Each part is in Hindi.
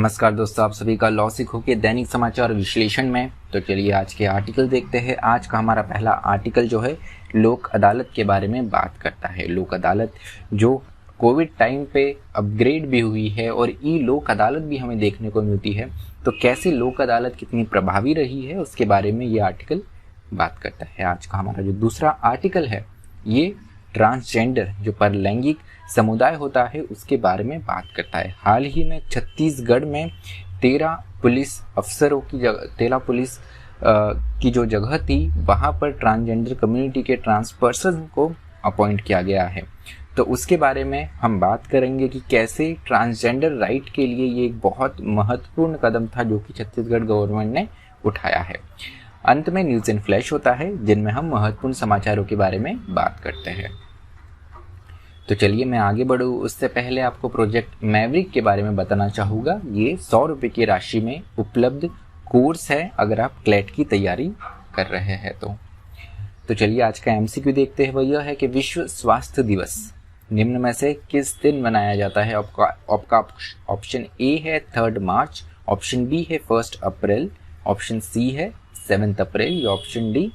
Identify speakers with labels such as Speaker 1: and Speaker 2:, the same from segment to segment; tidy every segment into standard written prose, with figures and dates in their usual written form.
Speaker 1: नमस्कार दोस्तों, आप सभी का लॉ सीखो के दैनिक समाचार विश्लेषण में। तो चलिए आज के आर्टिकल देखते हैं। आज का हमारा पहला आर्टिकल जो है लोक अदालत के बारे में बात करता है। लोक अदालत जो कोविड टाइम पे अपग्रेड भी हुई है और ई लोक अदालत भी हमें देखने को मिलती है। तो कैसे लोक अदालत कितनी प्रभावी रही है उसके बारे में ये आर्टिकल बात करता है। आज का हमारा जो दूसरा आर्टिकल है ये ट्रांसजेंडर जो परलैंगिक समुदाय होता है उसके बारे में बात करता है। हाल ही में छत्तीसगढ़ में 13 पुलिस अफसरों की जगह 13 पुलिस की जो जगह थी वहाँ पर ट्रांसजेंडर कम्युनिटी के ट्रांसपर्सन को अपॉइंट किया गया है। तो उसके बारे में हम बात करेंगे कि कैसे ट्रांसजेंडर राइट के लिए ये एक बहुत महत्वपूर्ण कदम था जो कि छत्तीसगढ़ गवर्नमेंट ने उठाया है। अंत में न्यूज़ इन फ्लैश होता है जिनमें हम महत्वपूर्ण समाचारों के बारे में बात करते हैं। तो चलिए मैं आगे बढ़ूँ उससे पहले आपको प्रोजेक्ट मैवरिक के बारे में बताना चाहूँगा। ये 100 रुपये की राशि में उपलब्ध कोर्स है अगर आप क्लैट की तैयारी कर रहे हैं तो चलिए आज का एमसीक्यू देखते हैं। वह यह है कि विश्व स्वास्थ्य दिवस निम्न में से किस दिन मनाया जाता है। आपका ऑप्शन ए है 3 मार्च, ऑप्शन बी है 1 अप्रैल, ऑप्शन सी है 7 अप्रैल या ऑप्शन डी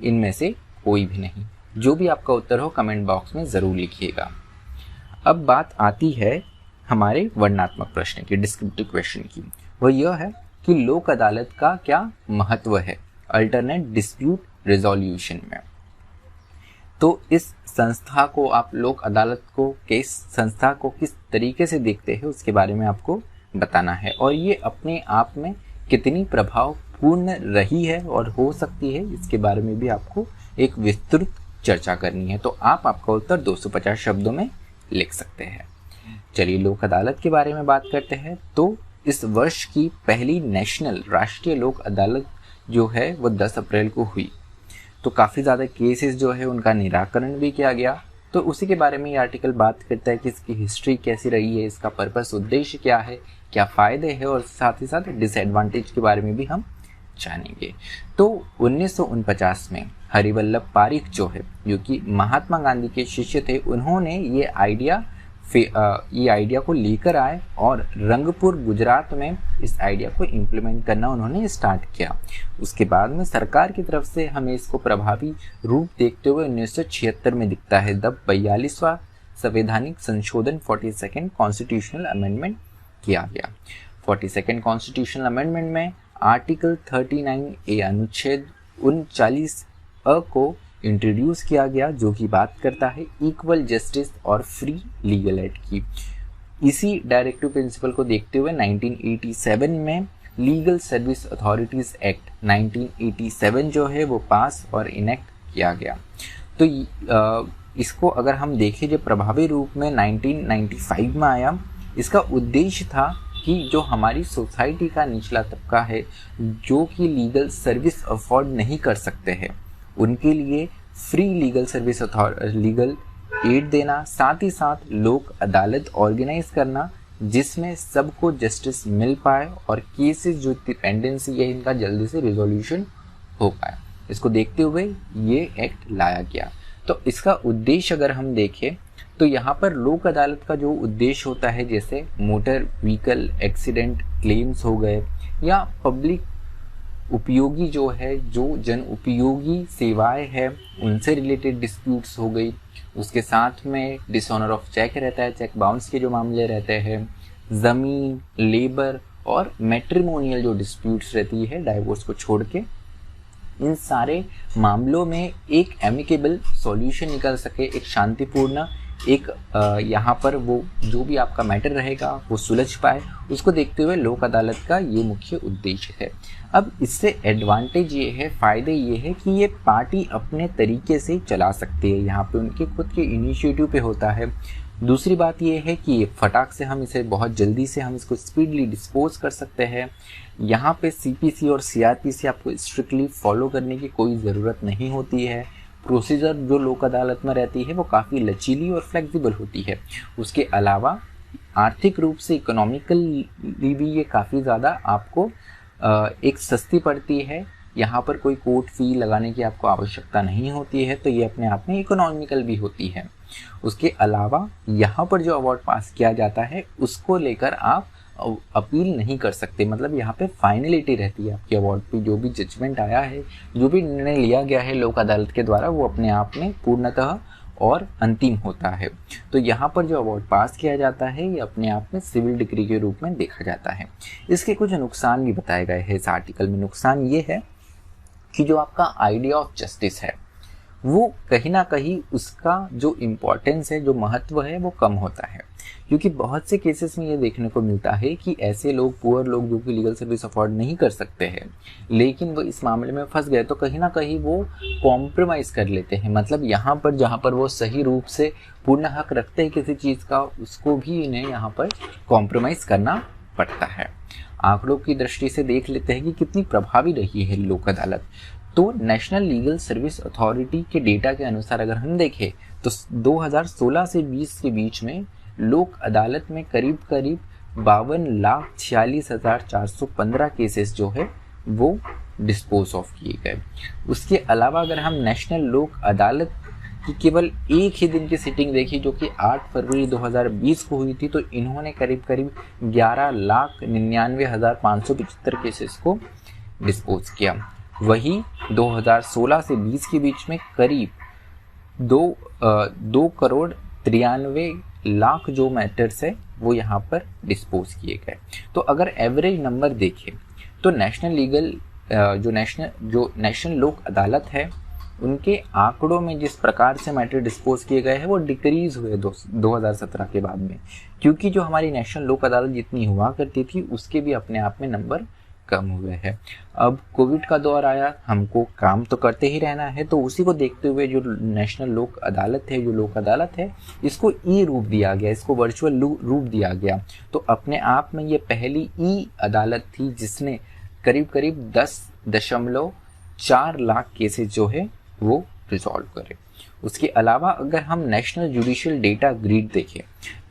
Speaker 1: इनमें से कोई भी नहीं। जो भी आपका उत्तर हो कमेंट बॉक्स में ज़रूर लिखिएगा। अब बात आती है हमारे वर्णनात्मक प्रश्न की, डिस्क्रिप्टिव क्वेश्चन की। वह यह है कि लोक अदालत का क्या महत्व है अल्टरनेट डिस्प्यूट रिजोल्यूशन में। तो इस संस्था को आप लोक अदालत को संस्था को किस तरीके से देखते हैं उसके बारे में आपको बताना है और ये अपने आप में कितनी प्रभावपूर्ण रही है और हो सकती है इसके बारे में भी आपको एक विस्तृत चर्चा करनी है। तो आपका उत्तर 250 शब्दों में लिख सकते हैं। चलिए लोक अदालत के बारे में बात करते हैं। तो इस वर्ष की पहली नेशनल राष्ट्रीय लोक अदालत जो है वो 10 अप्रैल को हुई। तो काफ़ी ज़्यादा केसेस जो है उनका निराकरण भी किया गया। तो उसी के बारे में ये आर्टिकल बात करता है कि इसकी हिस्ट्री कैसी रही है, इसका पर्पस उद्देश्य क्या है, क्या फ़ायदे हैं और साथ ही साथ डिसएडवांटेज के बारे में भी हम जानेंगे। तो 1949 में हरिवल्लभ पारिख जो है जो कि महात्मा गांधी के शिष्य थे, उन्होंने ये आइडिया को लेकर आए और रंगपुर गुजरात में इस आइडिया को इम्प्लीमेंट करना उन्होंने स्टार्ट किया। उसके बाद में सरकार की तरफ से हमें इसको प्रभावी रूप देखते हुए 1976 में दिखता है जब 42वां संवैधानिक संशोधन 42nd कॉन्स्टिट्यूशनल अमेंडमेंट किया गया। 42nd कॉन्स्टिट्यूशनल अमेंडमेंट में आर्टिकल 39A अनुच्छेद 39 अ को इंट्रोड्यूस किया गया जो कि बात करता है इक्वल जस्टिस और फ्री लीगल एड की। इसी डायरेक्टिव प्रिंसिपल को देखते हुए 1987 में लीगल सर्विस अथॉरिटीज एक्ट 1987 जो है वो पास और इनेक्ट किया गया। तो इसको अगर हम देखें जो प्रभावी रूप में 1995 में आया, इसका उद्देश्य था कि जो हमारी सोसाइटी का निचला तबका है जो कि लीगल सर्विस अफोर्ड नहीं कर सकते हैं उनके लिए free legal service legal aid देना, साथ ही साथ लोक अदालत ऑर्गेनाइज करना जिसमें सबको जस्टिस मिल पाए और केसेस जो पेंडेंसी है इनका जल्दी से रिजोल्यूशन हो पाए। इसको देखते हुए ये एक्ट लाया गया। तो इसका उद्देश्य अगर हम देखें तो यहाँ पर लोक अदालत का जो उद्देश्य होता है जैसे मोटर व्हीकल एक्सीडेंट क्लेम्स हो गए या पब्लिक उपयोगी जो है जो जन उपयोगी सेवाएं हैं उनसे रिलेटेड डिस्प्यूट्स हो गई। उसके साथ में डिसऑनर ऑफ चेक रहता है, चेक बाउंस के जो मामले रहते हैं, ज़मीन, लेबर और मैट्रिमोनियल जो डिस्प्यूट्स रहती है डाइवोर्स को छोड़ के, इन सारे मामलों में एक एमिकेबल सॉल्यूशन निकल सके, एक शांतिपूर्ण एक यहाँ पर वो जो भी आपका मैटर रहेगा वो सुलझ पाए, उसको देखते हुए लोक अदालत का ये मुख्य उद्देश्य है। अब इससे एडवांटेज ये है, फ़ायदे ये है कि ये पार्टी अपने तरीके से चला सकती है, यहाँ पे उनके खुद के इनिशिएटिव पे होता है। दूसरी बात ये है कि फटाक से हम इसे बहुत जल्दी से हम इसको स्पीडली डिस्पोज कर सकते हैं। यहाँ पे CPC और CRPC आपको स्ट्रिक्टली फॉलो करने की कोई ज़रूरत नहीं होती है। प्रोसीजर जो लोक अदालत में रहती है वो काफ़ी लचीली और फ्लेक्सिबल होती है। उसके अलावा आर्थिक रूप से इकोनॉमिकली भी ये काफ़ी ज़्यादा आपको एक सस्ती पड़ती है। यहाँ पर कोई कोर्ट फी लगाने की आपको आवश्यकता नहीं होती है, तो ये अपने आप में इकोनॉमिकल भी होती है। उसके अलावा यहाँ पर जो अवार्ड पास किया जाता है उसको लेकर आप अपील नहीं कर सकते। मतलब यहाँ पे फाइनलिटी रहती है आपके अवार्ड पे, जो भी जजमेंट आया है, जो भी निर्णय लिया गया है लोक अदालत के द्वारा, वो अपने आप में पूर्णतः और अंतिम होता है। तो यहाँ पर जो अवार्ड पास किया जाता है ये अपने आप में सिविल डिग्री के रूप में देखा जाता है। इसके कुछ नुकसान भी बताए गए हैं इस आर्टिकल में। नुकसान ये है कि जो आपका आइडिया ऑफ जस्टिस है वो कहीं ना कहीं उसका जो इम्पोर्टेंस है, जो महत्व है, वो कम होता है। क्योंकि बहुत से केसेस में ये देखने को मिलता है कि ऐसे लोग, पुअर लोग जो कि लीगल सर्विस अफोर्ड नहीं कर सकते हैं, लेकिन वो इस मामले में फंस गए तो कहीं ना कहीं वो कॉम्प्रोमाइज़ कर लेते हैं। मतलब यहाँ पर जहाँ पर वो सही रूप से पूर्ण हक रखते हैं किसी चीज़ का, उसको भी इन्हें यहाँ पर कॉम्प्रोमाइज़ करना पड़ता है। आंकड़ों की दृष्टि से देख लेते हैं कि कितनी प्रभावी रही है लोक अदालत। तो नेशनल लीगल सर्विस अथॉरिटी के डेटा के अनुसार अगर हम देखें तो 2016 से 20 के बीच में लोक अदालत में करीब 52,46,415 केसेस जो है वो डिस्पोज ऑफ किए गए। उसके अलावा अगर हम नेशनल लोक अदालत की केवल एक ही दिन की सिटिंग देखी जो कि 8 फरवरी 2020 को हुई थी, तो इन्होंने करीब 11,99,575 केसेस को डिस्पोज किया। वही 2016 से 20 के बीच में करीब 2,93,00,000 जो मैटर्स है वो यहाँ पर डिस्पोज किए गए। तो अगर एवरेज नंबर देखें तो जो नेशनल लोक अदालत है उनके आंकड़ों में जिस प्रकार से मैटर डिस्पोज किए गए हैं वो डिक्रीज हुए 2017 के बाद में, क्योंकि जो हमारी नेशनल लोक अदालत जितनी हुआ करती थी उसके भी अपने आप में नंबर कम हुए हैं। अब कोविड का दौर आया, हमको काम तो करते ही रहना है, तो उसी को देखते हुए जो नेशनल लोक अदालत है, जो लोक अदालत है, इसको ई रूप दिया गया, इसको वर्चुअल रूप दिया गया। तो अपने आप में ये पहली ई अदालत थी जिसने करीब 10.4 लाख केसेस जो है वो रिजॉल्व करे। उसके अलावा अगर हम नेशनल जुडिशियल डेटा ग्रिड देखें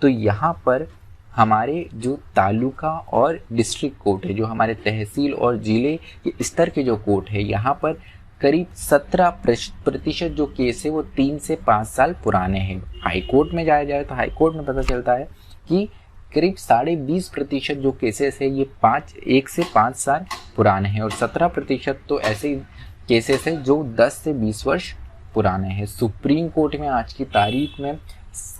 Speaker 1: तो यहाँ पर हमारे जो तालुका और डिस्ट्रिक्ट कोर्ट है, जो हमारे तहसील और जिले के स्तर के जो कोर्ट है, यहाँ पर करीब 17% जो केस है वो 3 से 5 साल पुराने हैं। हाई कोर्ट में जाया जाए तो हाई कोर्ट में पता चलता है कि करीब 20.5% जो केसेस है ये 1 से 5 साल पुराने हैं, और 17% तो ऐसे केसेस है जो 10 से 20 वर्ष पुराने हैं। सुप्रीम कोर्ट में आज की तारीख में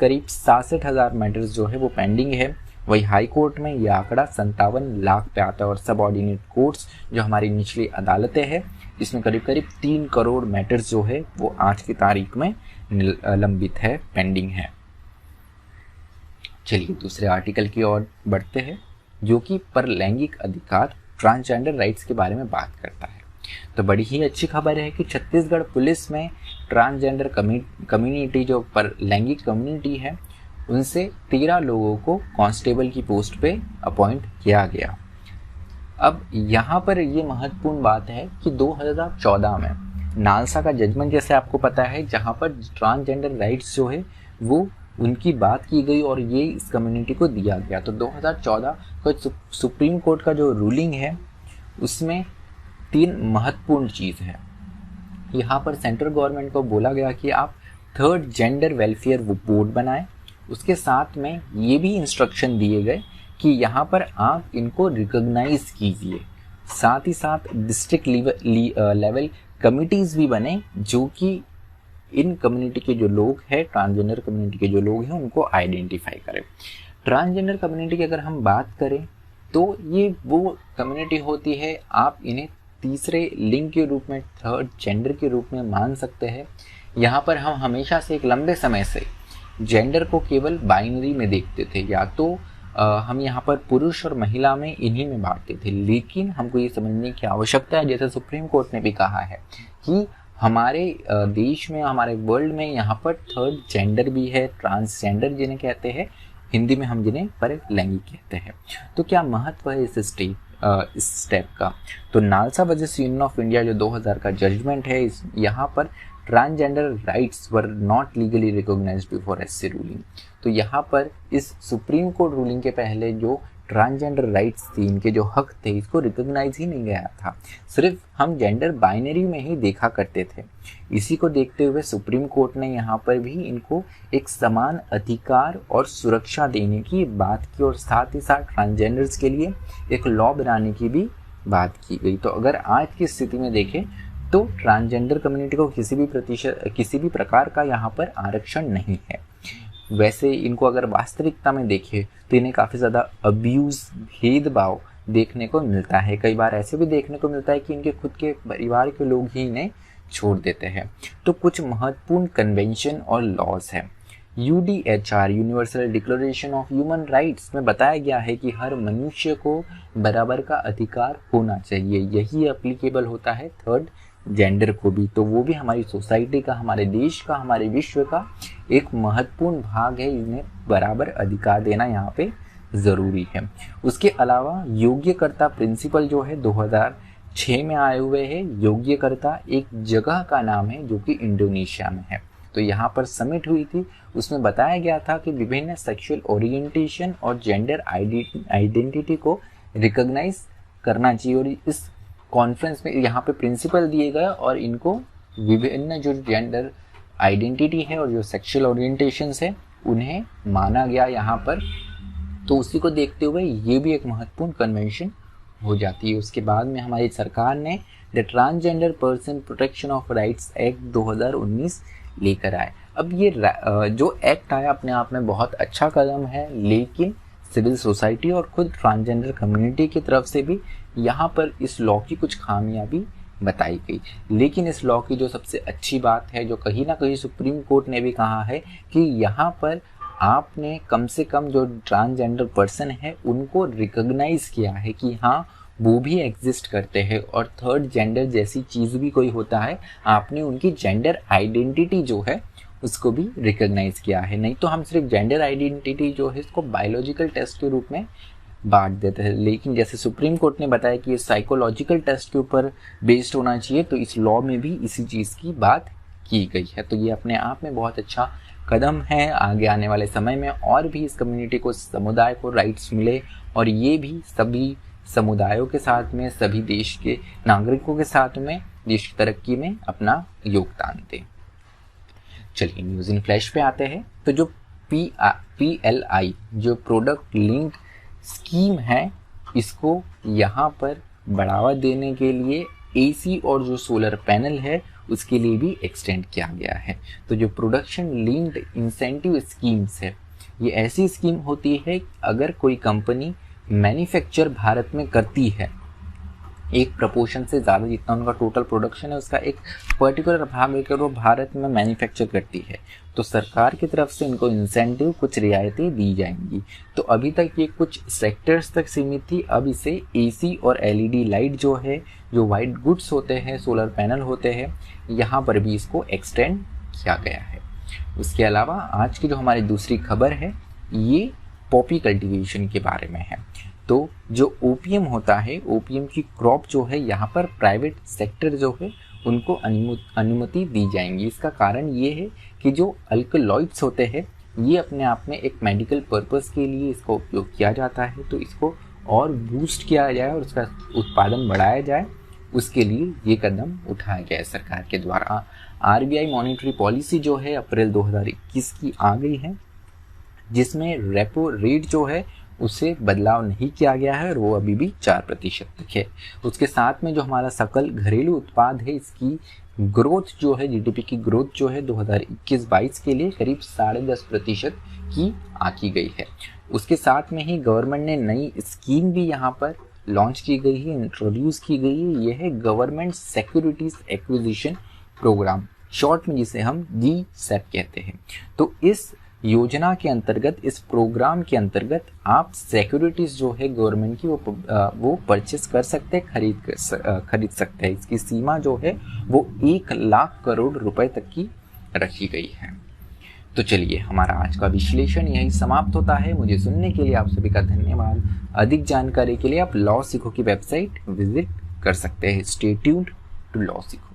Speaker 1: करीब 66,000 मैटर्स जो है वो पेंडिंग है। वही हाई कोर्ट में यह आंकड़ा 57 लाख पे आता है, और सब ऑर्डिनेट कोर्ट्स जो हमारी निचली अदालतें हैं इसमें करीब 3 करोड़ मैटर्स जो है वो आज की तारीख में लंबित है, पेंडिंग है। चलिए दूसरे आर्टिकल की ओर बढ़ते हैं, जो कि पर लैंगिक अधिकार, ट्रांसजेंडर राइट्स के बारे में बात करता है। तो बड़ी ही अच्छी खबर है कि छत्तीसगढ़ पुलिस में ट्रांसजेंडर कम्युनिटी, जो पर लैंगिक कम्युनिटी है, उनसे 13 लोगों को कांस्टेबल की पोस्ट पे अपॉइंट किया गया। अब यहाँ पर ये महत्वपूर्ण बात है कि 2014 में नालसा का जजमेंट, जैसे आपको पता है, जहाँ पर ट्रांसजेंडर राइट्स जो है वो उनकी बात की गई और ये इस कम्युनिटी को दिया गया। तो 2014 का सुप्रीम कोर्ट का जो रूलिंग है उसमें 3 महत्वपूर्ण चीज़ है। यहाँ पर सेंट्रल गवर्नमेंट को बोला गया कि आप 3rd जेंडर वेलफेयर बोर्ड बनाएं। उसके साथ में ये भी इंस्ट्रक्शन दिए गए कि यहाँ पर आप इनको रिकॉग्नाइज कीजिए। साथ ही साथ डिस्ट्रिक्ट लेवल कमिटीज़ भी बने जो कि इन कम्युनिटी के जो लोग हैं, ट्रांसजेंडर कम्युनिटी के जो लोग हैं, उनको आइडेंटिफाई करें। ट्रांसजेंडर कम्युनिटी की अगर हम बात करें तो ये वो कम्युनिटी होती है, आप इन्हें तीसरे लिंग के रूप में, 3rd जेंडर के रूप में मान सकते हैं। यहाँ पर हम हमेशा से एक लंबे समय से जेंडर को केवल बाइनरी में देखते थे, या तो हम यहाँ पर पुरुष और महिला में इन्हीं में बांटते थे। लेकिन हमको ये समझने की आवश्यकता है, जैसे सुप्रीम कोर्ट ने भी कहा है कि हमारे देश में, हमारे वर्ल्ड में यहाँ पर 3rd जेंडर भी है, ट्रांसजेंडर जिन्हें कहते हैं, हिंदी में हम जिन्हें पर लैंगिक कहते हैं। तो क्या महत्व है इस स्टेप का? तो NALSA versus Union of India जो 2000 का जजमेंट है, यहाँ पर transgender rights were not legally recognised before SC ruling. तो यहाँ पर इस सुप्रीम कोर्ट रूलिंग के पहले जो ट्रांसजेंडर राइट्स थी, इनके जो हक थे, इसको रिकॉग्नाइज ही नहीं गया था। सिर्फ हम जेंडर बाइनरी में ही देखा करते थे। इसी को देखते हुए सुप्रीम कोर्ट ने यहाँ पर भी इनको एक समान अधिकार और सुरक्षा देने की बात की और साथ ही साथ ट्रांसजेंडर्स के लिए एक लॉ बनाने की भी बात की गई। तो अगर आज की स्थिति में देखें तो ट्रांसजेंडर कम्युनिटी को किसी भी प्रकार का यहाँ पर आरक्षण नहीं है। वैसे इनको अगर वास्तविकता में देखें तो इन्हें काफ़ी ज़्यादा अब्यूज़, भेदभाव देखने को मिलता है। कई बार ऐसे भी देखने को मिलता है कि इनके खुद के परिवार के लोग ही इन्हें छोड़ देते हैं। तो कुछ महत्वपूर्ण कन्वेंशन और लॉज हैं। UDHR universal declaration of human rights में बताया गया है कि हर मनुष्य को बराबर का अधिकार होना चाहिए। यही एप्लीकेबल होता है थर्ड जेंडर को भी। तो वो भी हमारी सोसाइटी का, हमारे देश का, हमारे विश्व का एक महत्वपूर्ण भाग है। इन्हें बराबर अधिकार देना यहाँ पे ज़रूरी है। उसके अलावा योग्यकर्ता प्रिंसिपल जो है 2006 में आए हुए हैं। योग्यकर्ता एक जगह का नाम है जो कि इंडोनेशिया में है। तो यहाँ पर समिट हुई थी, उसमें बताया गया था कि विभिन्न सेक्सुअल ओरिएंटेशन और जेंडर आइडेंटिटी को रिकॉग्नाइज करना चाहिए। और इस कॉन्फ्रेंस में यहाँ पे प्रिंसिपल दिए गए और इनको विभिन्न जो जेंडर आइडेंटिटी है और जो सेक्सुअल ओरिएंटेशंस है उन्हें माना गया यहाँ पर। तो उसी को देखते हुए ये भी एक महत्वपूर्ण कन्वेंशन हो जाती है। उसके बाद में हमारी सरकार ने the transgender person protection of rights act 2019 लेकर आए। अब ये जो एक्ट आया अपने आप में बहुत अच्छा कदम है, लेकिन सिविल सोसाइटी और खुद ट्रांसजेंडर कम्युनिटी की तरफ से भी यहाँ पर इस लॉ की कुछ खामियां भी बताई गई। लेकिन इस लॉ की जो सबसे अच्छी बात है, जो कहीं ना कहीं सुप्रीम कोर्ट ने भी कहा है कि यहाँ पर आपने कम से कम जो ट्रांसजेंडर पर्सन है उनको रिकॉग्नाइज किया है कि हाँ वो भी एग्जिस्ट करते हैं। और थर्ड जेंडर जैसी चीज़ भी कोई होता है, आपने उनकी जेंडर आइडेंटिटी जो है उसको भी रिकॉग्नाइज किया है। नहीं तो हम सिर्फ जेंडर आइडेंटिटी जो है इसको बायोलॉजिकल टेस्ट के रूप में बांट देते हैं। लेकिन जैसे सुप्रीम कोर्ट ने बताया कि ये साइकोलॉजिकल टेस्ट के ऊपर बेस्ड होना चाहिए, तो इस लॉ में भी इसी चीज़ की बात की गई है। तो ये अपने आप में बहुत अच्छा कदम है। आगे आने वाले समय में और भी इस कम्युनिटी को, समुदाय को राइट्स मिले और ये भी सभी समुदायों के साथ में, सभी देश के नागरिकों के साथ में देश की तरक्की में अपना योगदान दें। चलिए न्यूज़ इन फ्लैश पे आते हैं। तो जो PLI जो प्रोडक्ट लिंक्ड स्कीम है, इसको यहाँ पर बढ़ावा देने के लिए AC और जो सोलर पैनल है उसके लिए भी एक्सटेंड किया गया है। तो जो प्रोडक्शन लिंक्ड इंसेंटिव स्कीम्स है, ये ऐसी स्कीम होती है अगर कोई कंपनी मैन्युफैक्चर भारत में करती है, एक प्रपोर्शन से ज़्यादा जितना उनका टोटल प्रोडक्शन है उसका एक पर्टिकुलर भाग लेकर वो भारत में मैन्युफैक्चर करती है, तो सरकार की तरफ से इनको इंसेंटिव, कुछ रियायतें दी जाएंगी। तो अभी तक ये कुछ सेक्टर्स तक सीमित थी, अब इसे AC और LED लाइट जो है, जो वाइट गुड्स होते हैं, सोलर पैनल होते हैं, यहाँ पर भी इसको एक्सटेंड किया गया है। उसके अलावा आज की जो हमारी दूसरी खबर है ये पॉपी कल्टीवेशन के बारे में है। तो जो ओपीएम होता है, ओपीएम की क्रॉप जो है यहाँ पर प्राइवेट सेक्टर जो है उनको अनुमति दी जाएंगी। इसका कारण ये है कि जो अल्कलॉइड्स होते हैं ये अपने आप में एक मेडिकल पर्पस के लिए इसका उपयोग किया जाता है, तो इसको और बूस्ट किया जाए और उसका उत्पादन बढ़ाया जाए, उसके लिए ये कदम उठाया गया है सरकार के द्वारा। RBI मॉनेटरी पॉलिसी जो है अप्रैल 2021 की आ गई है, जिसमें रेपो रेट जो है उसे बदलाव नहीं किया गया है और वो अभी भी 4% तक है। उसके साथ में जो हमारा सकल घरेलू उत्पाद है, इसकी ग्रोथ जो है, GDP की ग्रोथ जो है 2021-22 के लिए करीब 10.5% की आकी गई है। उसके साथ में ही गवर्नमेंट ने नई स्कीम भी यहाँ पर लॉन्च की गई है, इंट्रोड्यूस की गई है। यह है government securities acquisition programme, short में जिसे हम GSEP कहते हैं। तो इस योजना के अंतर्गत, इस प्रोग्राम के अंतर्गत आप सिक्योरिटीज जो है गवर्नमेंट की वो परचेस कर सकते हैं, खरीद सकते हैं। इसकी सीमा जो है वो 1 लाख करोड़ रुपए तक की रखी गई है। तो चलिए हमारा आज का विश्लेषण यही समाप्त होता है। मुझे सुनने के लिए आप सभी का धन्यवाद। अधिक जानकारी के लिए आप लॉ सीखो की वेबसाइट विजिट कर सकते हैं। स्टे ट्यून्ड टू लॉ सीखो।